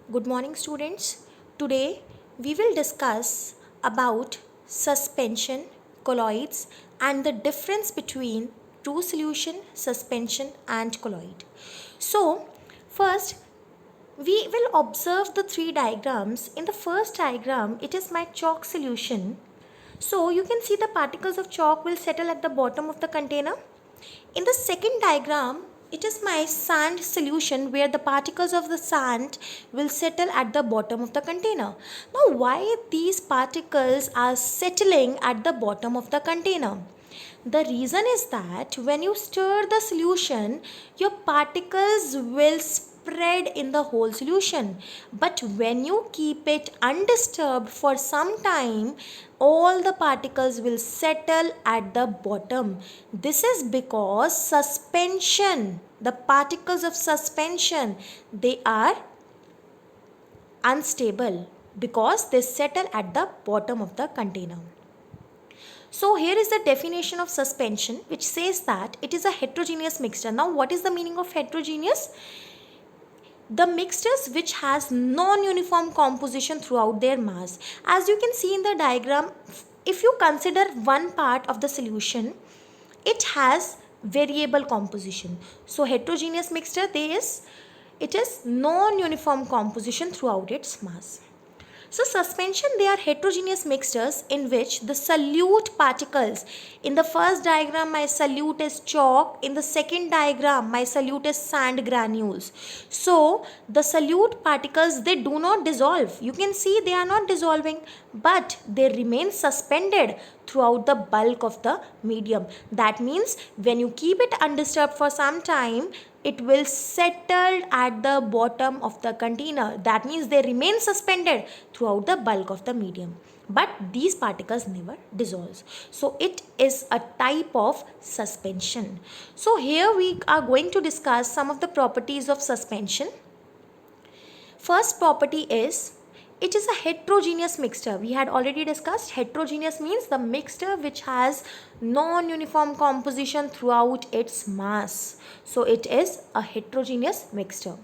Good morning, students. Today we will discuss about suspension, colloids, and the difference between true solution, suspension, and colloid. So, first we will observe the three diagrams. In the first diagram, it is my chalk solution. So, you can see the particles of chalk will settle at the bottom of the container. In the second diagram, it is my sand solution where the particles of the sand will settle at the bottom of the container. Now, why these particles are settling at the bottom of the container? The reason is that when you stir the solution, your particles will spread in the whole solution. But when you keep it undisturbed for some time, all the particles will settle at the bottom. This is because suspension, the particles of suspension, they are unstable because they settle at the bottom of the container. So here is the definition of suspension, which says that it is a heterogeneous mixture. Now what is the meaning of heterogeneous? The mixtures which has non-uniform composition throughout their mass. As you can see in the diagram, if you consider one part of the solution, it has variable composition. So heterogeneous mixture, it is non-uniform composition throughout its mass. So suspension, they are heterogeneous mixtures in which the solute particles, in the first diagram my solute is chalk, in the second diagram my solute is sand granules. So the solute particles, they do not dissolve. You can see they are not dissolving, but they remain suspended throughout the bulk of the medium. That means when you keep it undisturbed for some time, it will settle at the bottom of the container. That means they remain suspended throughout the bulk of the medium. But these particles never dissolve. So it is a type of suspension. So here we are going to discuss some of the properties of suspension. First property is it is a heterogeneous mixture. We had already discussed heterogeneous means the mixture which has non-uniform composition throughout its mass. So it is a heterogeneous mixture.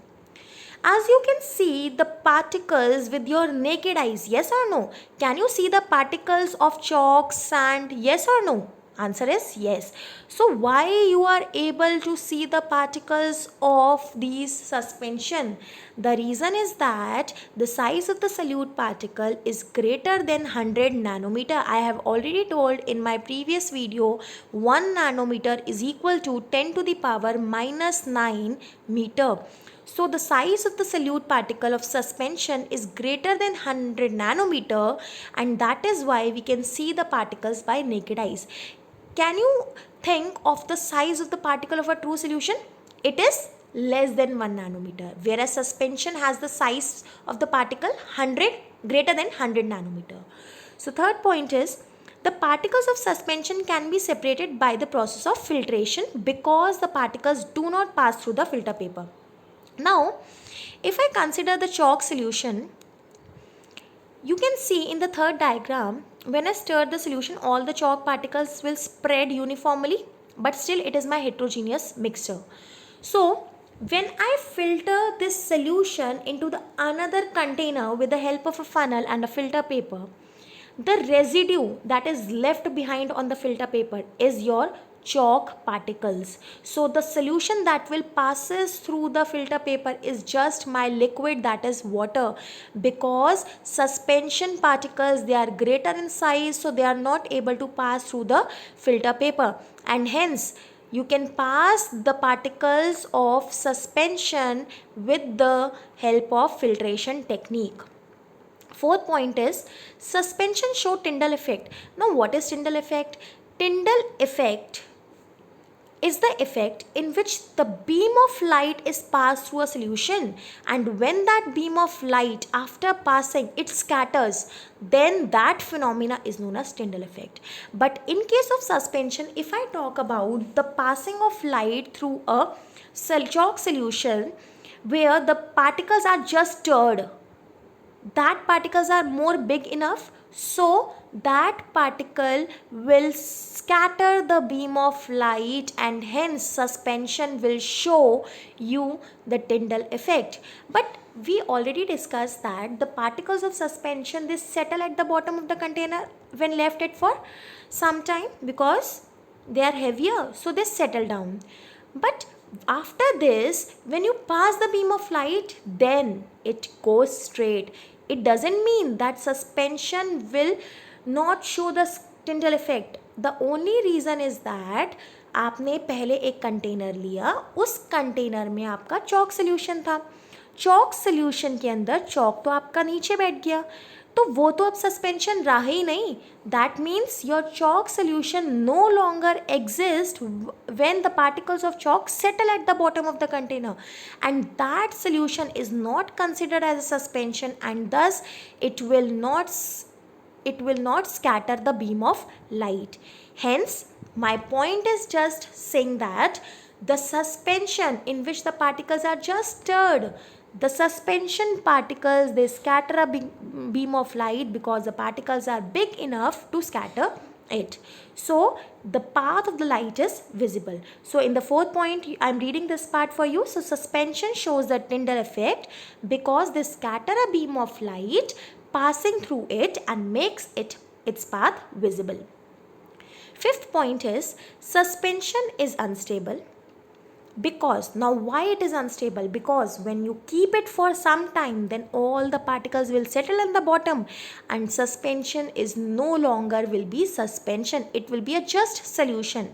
As you can see the particles with your naked eyes, yes or no? Can you see the particles of chalk, sand, yes or no? Answer is yes. So why you are able to see the particles of these suspension? The reason is that the size of the solute particle is greater than 100 nanometer. I have already told in my previous video 1 nanometer is equal to 10 to the power minus 9 meter. So the size of the solute particle of suspension is greater than 100 nanometer, and that is why we can see the particles by naked eyes. Can you think of the size of the particle of a true solution? It is less than 1 nanometer, whereas suspension has the size of the particle 100 greater than 100 nanometer. So third point is the particles of suspension can be separated by the process of filtration because the particles do not pass through the filter paper. Now, if I consider the chalk solution, you can see in the third diagram, when I stir the solution, all the chalk particles will spread uniformly, but still it is my heterogeneous mixture. So, when I filter this solution into the another container with the help of a funnel and a filter paper, the residue that is left behind on the filter paper is your chalk particles. So the solution that will passes through the filter paper is just my liquid, that is water, because suspension particles, they are greater in size, so they are not able to pass through the filter paper, and hence you can pass the particles of suspension with the help of filtration technique. Fourth point is suspension show Tyndall effect. Now what is Tyndall effect? Tyndall effect is the effect in which the beam of light is passed through a solution, and when that beam of light after passing it scatters, then that phenomena is known as Tyndall effect. But in case of suspension, if I talk about the passing of light through a chalk solution where the particles are just stirred, that particles are more big enough, so that particle will scatter the beam of light, and hence suspension will show you the Tyndall effect. But we already discussed that the particles of suspension, they settle at the bottom of the container when left it for some time because they are heavier, so they settle down. But after this, when you pass the beam of light, then it goes straight. It doesn't mean that suspension will not show the Tyndall effect. The only reason is that आपने पहले एक container लिया, उस container में आपका chalk solution था, chalk solution के अंदर चॉक तो आपका नीचे बैठ गया, तो वो तो अब सस्पेंशन रहा ही नहीं. That means your chalk solution no longer exist when the particles of chalk settle at the bottom of the container, and that solution is not considered as a suspension, and thus it will not scatter the beam of light. Hence, my point is just saying that the suspension in which the particles are just stirred, the suspension particles, they scatter a beam of light because the particles are big enough to scatter it. So the path of the light is visible. So in the fourth point, I am reading this part for you. So suspension shows the Tyndall effect because they scatter a beam of light passing through it and makes its path visible. Fifth point is suspension is unstable. Because, now why it is unstable? Because when you keep it for some time, then all the particles will settle in the bottom, and suspension is no longer will be suspension, it will be a just solution.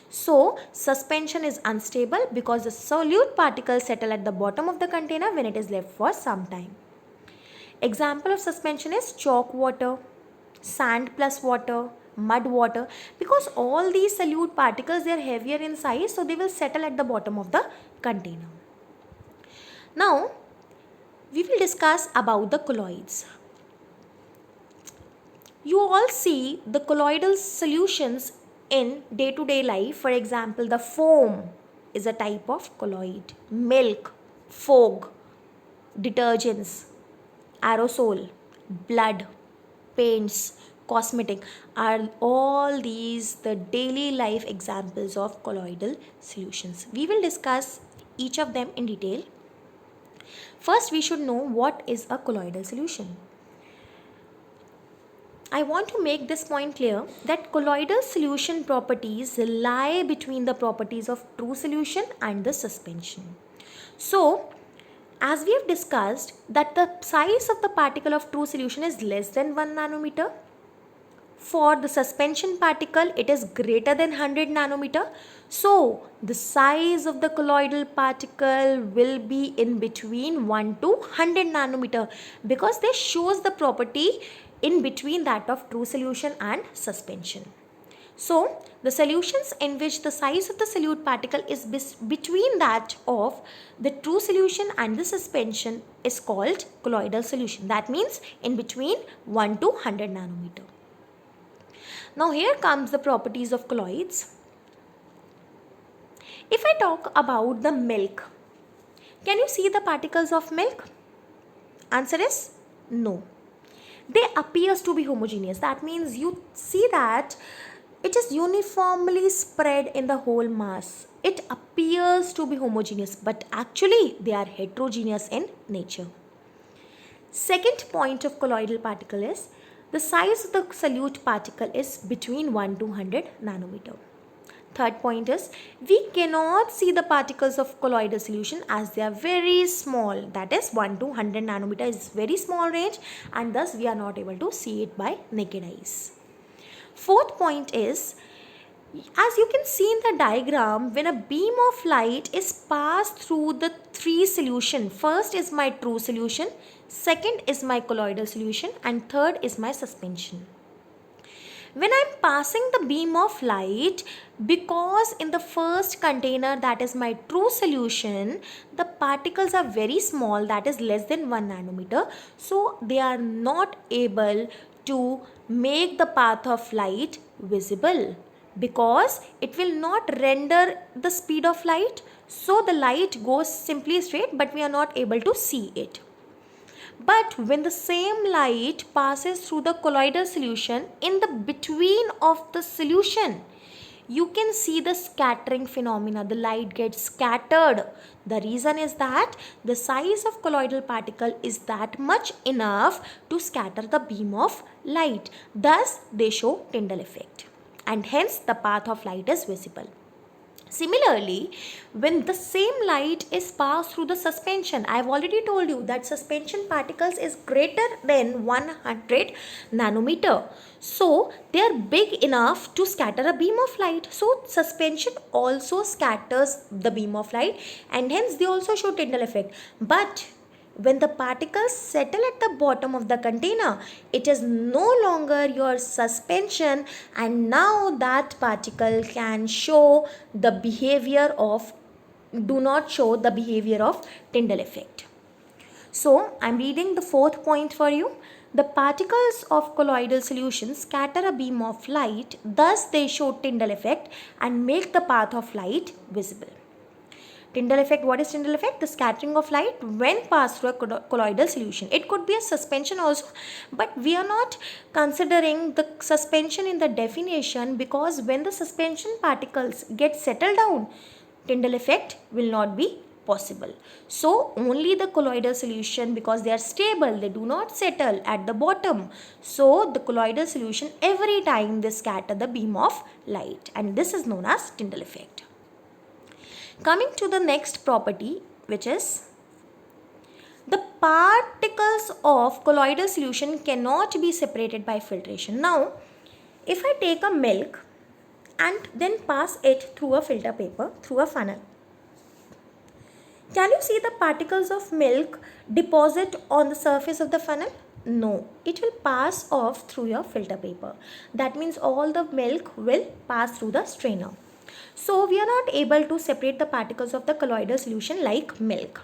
So suspension is unstable because the solute particles settle at the bottom of the container when it is left for some time. Example of suspension is chalk water, sand plus water, mud water, because all these solute particles, they are heavier in size, so they will settle at the bottom of the container. Now we will discuss about the colloids. You all see the colloidal solutions in day-to-day life. For example, the foam is a type of colloid, milk, fog, detergents, aerosol, blood, paints, cosmetic, are all these the daily life examples of colloidal solutions. We will discuss each of them in detail. First, we should know what is a colloidal solution. I want to make this point clear that colloidal solution properties lie between the properties of true solution and the suspension. So, as we have discussed that the size of the particle of true solution is less than 1 nanometer. For the suspension particle, it is greater than 100 nanometer. So the size of the colloidal particle will be in between 1 to 100 nanometer because this shows the property in between that of true solution and suspension. So the solutions in which the size of the solute particle is between that of the true solution and the suspension is called colloidal solution. That means in between 1 to 100 nanometer. Now here comes the properties of colloids. If I talk about the milk, can you see the particles of milk? Answer is no. They appears to be homogeneous. That means you see that it is uniformly spread in the whole mass. It appears to be homogeneous, but actually they are heterogeneous in nature. Second point of colloidal particle is the size of the solute particle is between 1 to 100 nanometer. Third point is we cannot see the particles of colloidal solution as they are very small. That is 1 to 100 nanometer is very small range, and thus we are not able to see it by naked eyes. Fourth point is, as you can see in the diagram, when a beam of light is passed through the three solution, first is my true solution, second is my colloidal solution, and third is my suspension. When I am passing the beam of light, because in the first container, that is my true solution, the particles are very small, that is less than 1 nanometer, so they are not able to make the path of light visible because it will not render the speed of light, so the light goes simply straight, but we are not able to see it. But when the same light passes through the colloidal solution, in the between of the solution, you can see the scattering phenomena. The light gets scattered. The reason is that the size of colloidal particle is that much enough to scatter the beam of light. Thus, they show Tyndall effect, and hence the path of light is visible. Similarly, when the same light is passed through the suspension, I have already told you that suspension particles is greater than 100 nanometer. So, they are big enough to scatter a beam of light. So, suspension also scatters the beam of light, and hence they also show Tyndall effect. But when the particles settle at the bottom of the container, it is no longer your suspension, and now that particle can show the behavior of, do not show the behavior of Tyndall effect. So, I am reading the fourth point for you. The particles of colloidal solution scatter a beam of light, thus they show Tyndall effect and make the path of light visible. Tyndall effect, what is Tyndall effect? The scattering of light when passed through a colloidal solution. It could be a suspension also, but we are not considering the suspension in the definition, because when the suspension particles get settled down, Tyndall effect will not be possible. So only the colloidal solution, because they are stable, they do not settle at the bottom. So the colloidal solution, every time they scatter the beam of light, and this is known as Tyndall effect. Coming to the next property, which is the particles of colloidal solution cannot be separated by filtration. Now, if I take a milk and then pass it through a filter paper, through a funnel, can you see the particles of milk deposit on the surface of the funnel? No, it will pass off through your filter paper. That means all the milk will pass through the strainer. So we are not able to separate the particles of the colloidal solution like milk,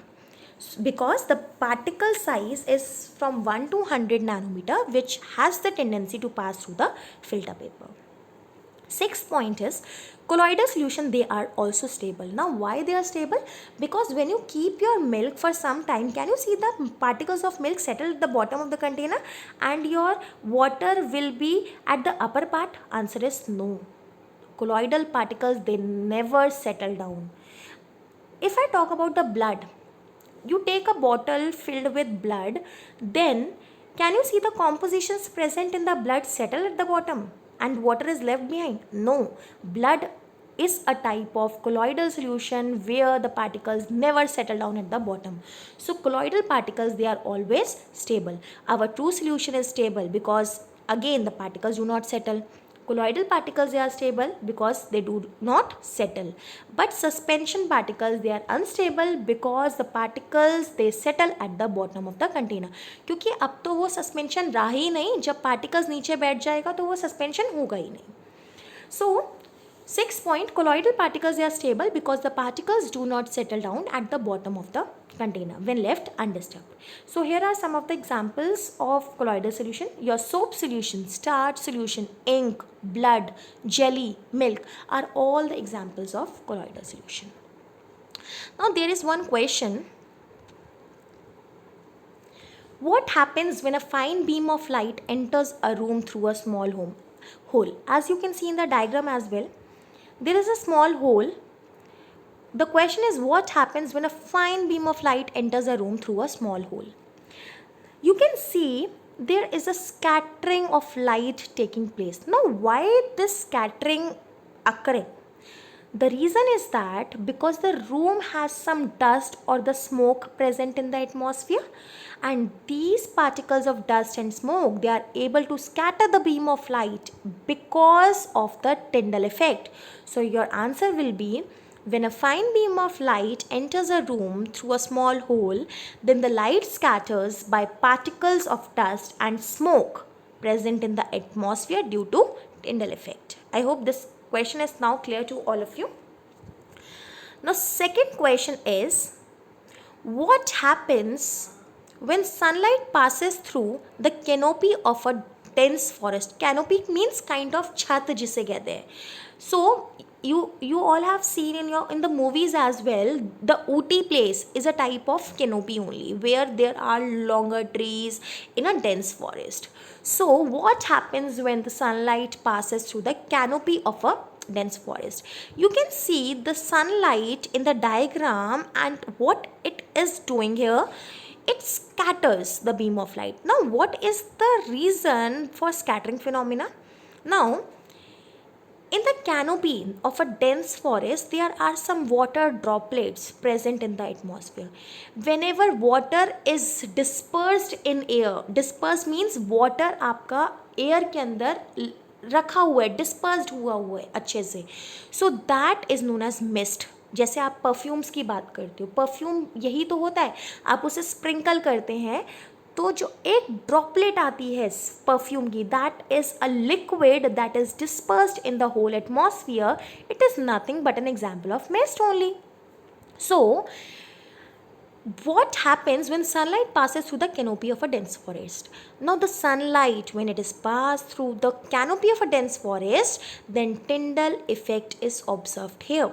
because the particle size is from 1 to 100 nanometer, which has the tendency to pass through the filter paper. Sixth point is colloidal solution, they are also stable. Now why they are stable? Because when you keep your milk for some time, can you see the particles of milk settle at the bottom of the container and your water will be at the upper part? Answer is no. Colloidal particles, they never settle down. If I talk about the blood, you take a bottle filled with blood, then can you see the compositions present in the blood settle at the bottom and water is left behind? No. Blood is a type of colloidal solution where the particles never settle down at the bottom. So colloidal particles, they are always stable. Our true solution is stable because again the particles do not settle. Colloidal particles, they are stable because they do not settle. But suspension particles, they are unstable because the particles, they settle at the bottom of the container. क्योंकि अब तो वो suspension रहा ही नहीं, जब particles नीचे बैठ जाएगा तो वो suspension होगा ही नहीं. So sixth point, colloidal particles, they are stable because the particles do not settle down at the bottom of the container when left undisturbed. So here are some of the examples of colloidal solution. Your soap solution, starch solution, ink, blood, jelly, milk are all the examples of colloidal solution. Now there is one question. What happens when a fine beam of light enters a room through a small hole? As you can see in the diagram as well, there is a small hole. The question is, what happens when a fine beam of light enters a room through a small hole? You can see there is a scattering of light taking place. Now, why this scattering occurring? The reason is that because the room has some dust or the smoke present in the atmosphere, and these particles of dust and smoke, they are able to scatter the beam of light because of the Tyndall effect. So your answer will be, when a fine beam of light enters a room through a small hole, then the light scatters by particles of dust and smoke present in the atmosphere due to Tyndall effect. I hope this question is now clear to all of you. Now second question is, what happens when sunlight passes through the canopy of a dense forest? Canopy means kind of छत जिसे कहते हैं. So you all have seen in the movies as well, the Ooty place is a type of canopy only, where there are longer trees in a dense forest. So what happens when the sunlight passes through the canopy of a dense forest? You can see the sunlight in the diagram, and what it is doing here, it scatters the beam of light. Now what is the reason for scattering phenomena? Now, in the canopy of a dense forest, there are some water droplets present in the atmosphere. Whenever water is dispersed in air, dispersed means water आपका air के अंदर रखा हुआ है, dispersed हुआ है अच्छे से. So that is known as mist. जैसे आप परफ्यूम्स की बात करते हो, परफ्यूम यही तो होता है, आप उसे स्प्रिंकल करते हैं तो जो एक ड्रॉपलेट आती है परफ्यूम की, that is a liquid that is dispersed in the whole atmosphere. It is nothing but an example of mist only. So what happens when sunlight passes through the canopy of a dense forest? Now the sunlight, when it is passed through the canopy of a dense forest, then Tyndall effect is observed here.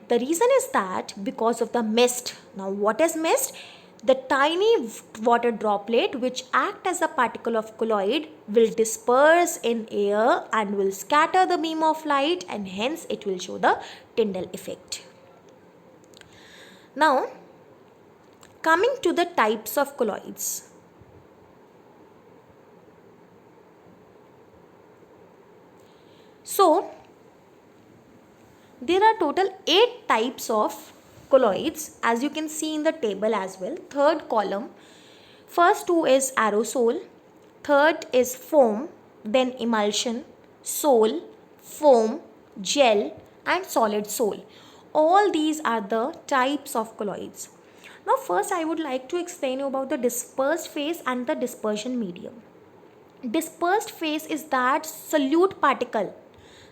The reason is that because of the mist. Now what is mist? The tiny water droplet which act as a particle of colloid will disperse in air and will scatter the beam of light, and hence it will show the Tyndall effect. Now coming to the types of colloids. So there are total 8 types of colloids, as you can see in the table as well. Third column, first two is aerosol, third is foam, then emulsion, sol, foam, gel and solid sol. All these are the types of colloids. Now first I would like to explain you about the dispersed phase and the dispersion medium. Dispersed phase is that solute particle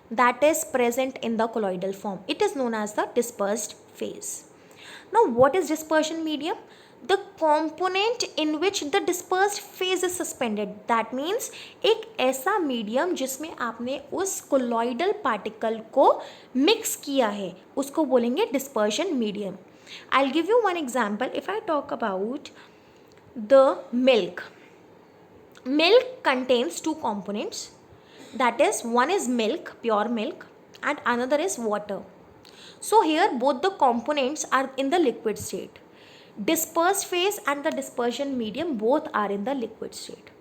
that is present in the colloidal form. It is known as the dispersed phase. Now what is dispersion medium? The component in which the dispersed phase is suspended. That means एक ऐसा medium जिसमें आपने उस colloidal particle को mix किया है, उसको बोलेंगे dispersion medium. I'll give you one example. If I talk about the milk. Milk contains two components. That is, one is milk, pure milk, and another is water. So here both the components are in the liquid state. Dispersed phase and the dispersion medium both are in the liquid state.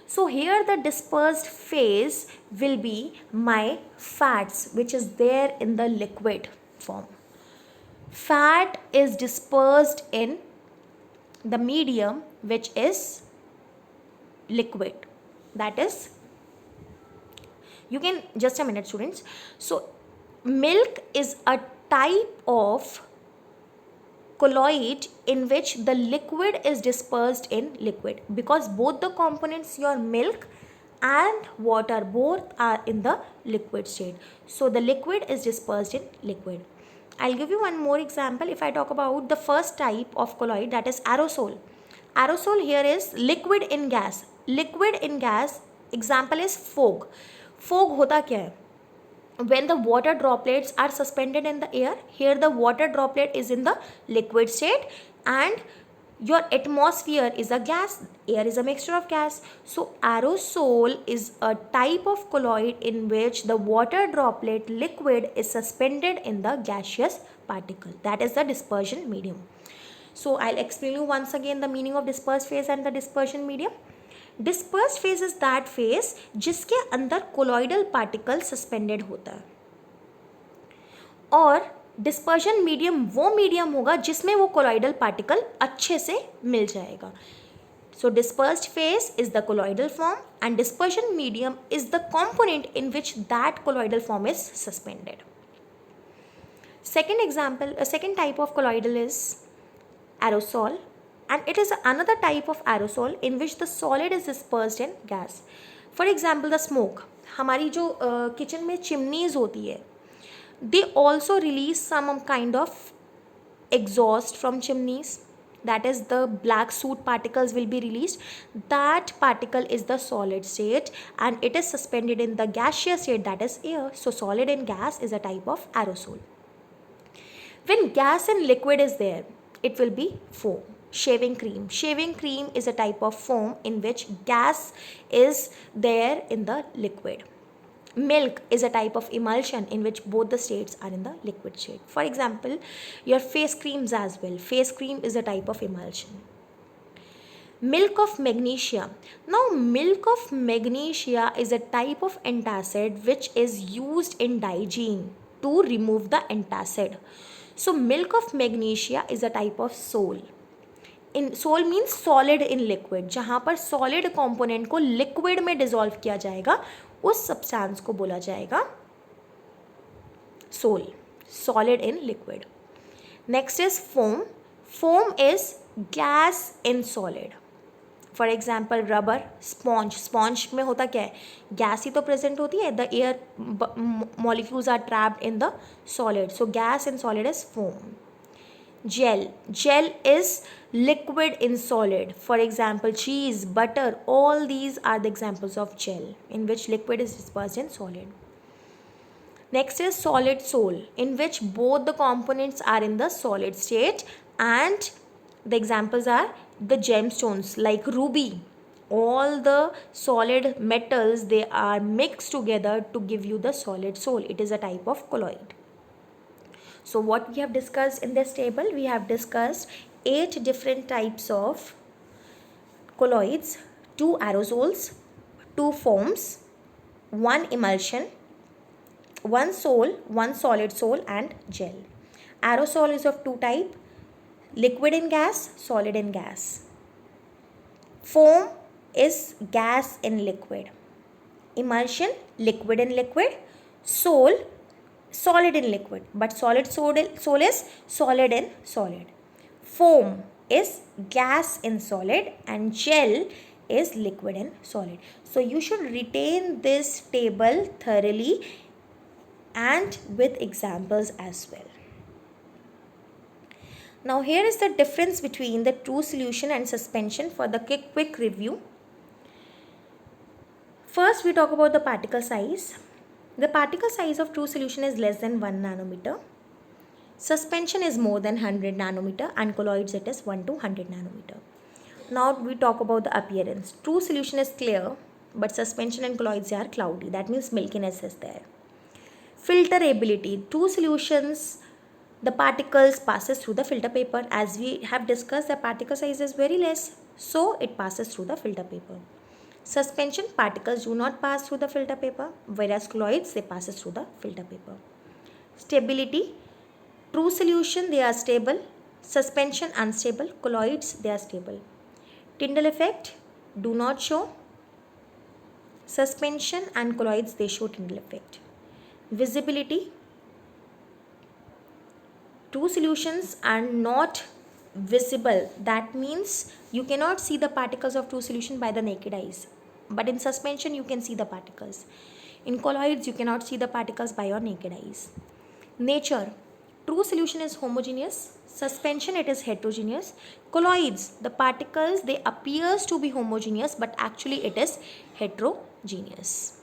So here the dispersed phase will be my fats, which is there in the liquid form. Fat is dispersed in the medium which is liquid. That is, you can, just a minute students. So milk is a type of colloid in which the liquid is dispersed in liquid, because both the components, your milk and water, both are in the liquid state. So the liquid is dispersed in liquid. I'll give you one more example. If I talk about the first type of colloid, that is aerosol. Aerosol here is liquid in gas. Liquid in gas, example is fog. Fog होता क्या है? When the water droplets are suspended in the air, here the water droplet is in the liquid state and your atmosphere is a gas, air is a mixture of gas. So aerosol is a type of colloid in which the water droplet liquid is suspended in the gaseous particle. That is the dispersion medium. So I'll explain you once again the meaning of dispersed phase and the dispersion medium. Dispersed phase is that phase जिसके अंदर colloidal particle suspended होता है, और dispersion medium वो medium होगा जिसमें वो colloidal particle अच्छे से मिल जाएगा. So dispersed phase is the colloidal form and dispersion medium is the component in which that colloidal form is suspended. Second example, a second type of colloidal is aerosol, and it is another type of aerosol in which the solid is dispersed in gas. For example, the smoke. हमारी जो kitchen में chimneys होती है, they also release some kind of exhaust from chimneys. that is the black soot particles will be released. That particle is the solid state and it is suspended in the gaseous state, that is air. So solid and gas is a type of aerosol. When gas and liquid is there, it will be foam. Shaving cream. Shaving cream is a type of foam in which gas is there in the liquid. Milk is a type of emulsion in which both the states are in the liquid state. For example, your face creams as well. Face cream is a type of emulsion. Milk of magnesia. Now, milk of magnesia is a type of antacid which is used in hygiene to remove the antacid. So, milk of magnesia is a type of sol. In sol means solid in liquid, जहाँ पर solid component को liquid में dissolve किया जाएगा उस substance को बोला जाएगा sol, solid in liquid. Next is foam. Foam is gas in solid. For example rubber, sponge. Sponge में होता क्या है, गैस ही तो प्रेजेंट होती है. The air molecules are trapped in the solid, so gas in solid is foam. Gel. Gel is liquid in solid. For example, cheese, butter, all these are the examples of gel in which liquid is dispersed in solid. Next is solid sol, in which both the components are in the solid state, and the examples are the gemstones like ruby. All the solid metals, they are mixed together to give you the solid sol. It is a type of colloid. So what we have discussed in this table, we have discussed 8 different types of colloids, 2 aerosols, 2 foams, 1 emulsion, 1 sol, 1 solid sol and gel. Aerosol is of 2 types, liquid in gas, solid in gas. Foam is gas in liquid. Emulsion, liquid in liquid. Sol, solid in liquid, but solid sol is solid in solid. Foam is gas in solid and gel is liquid in solid. So you should retain this table thoroughly and with examples as well. Now here is the difference between the true solution and suspension for the quick review. First we talk about the particle size. The particle size of true solution is less than 1 nanometer. Suspension is more than 100 nanometer and colloids it is 1 to 100 nanometer. Now we talk about the appearance. True solution is clear, but suspension and colloids are cloudy. That means milkiness is there. Filterability. True solutions, the particles passes through the filter paper. As we have discussed, the particle size is very less, so it passes through the filter paper. Suspension particles do not pass through the filter paper, whereas colloids, they passes through the filter paper. Stability. True solution, they are stable. Suspension unstable. Colloids, they are stable. Tyndall effect do not show. Suspension and colloids, they show Tyndall effect. Visibility. True solutions are not visible. That means you cannot see the particles of true solution by the naked eyes, but in suspension you can see the particles. In colloids you cannot see the particles by your naked eyes. Nature. True solution is homogeneous. Suspension, it is heterogeneous. Colloids, the particles, they appears to be homogeneous, but actually it is heterogeneous.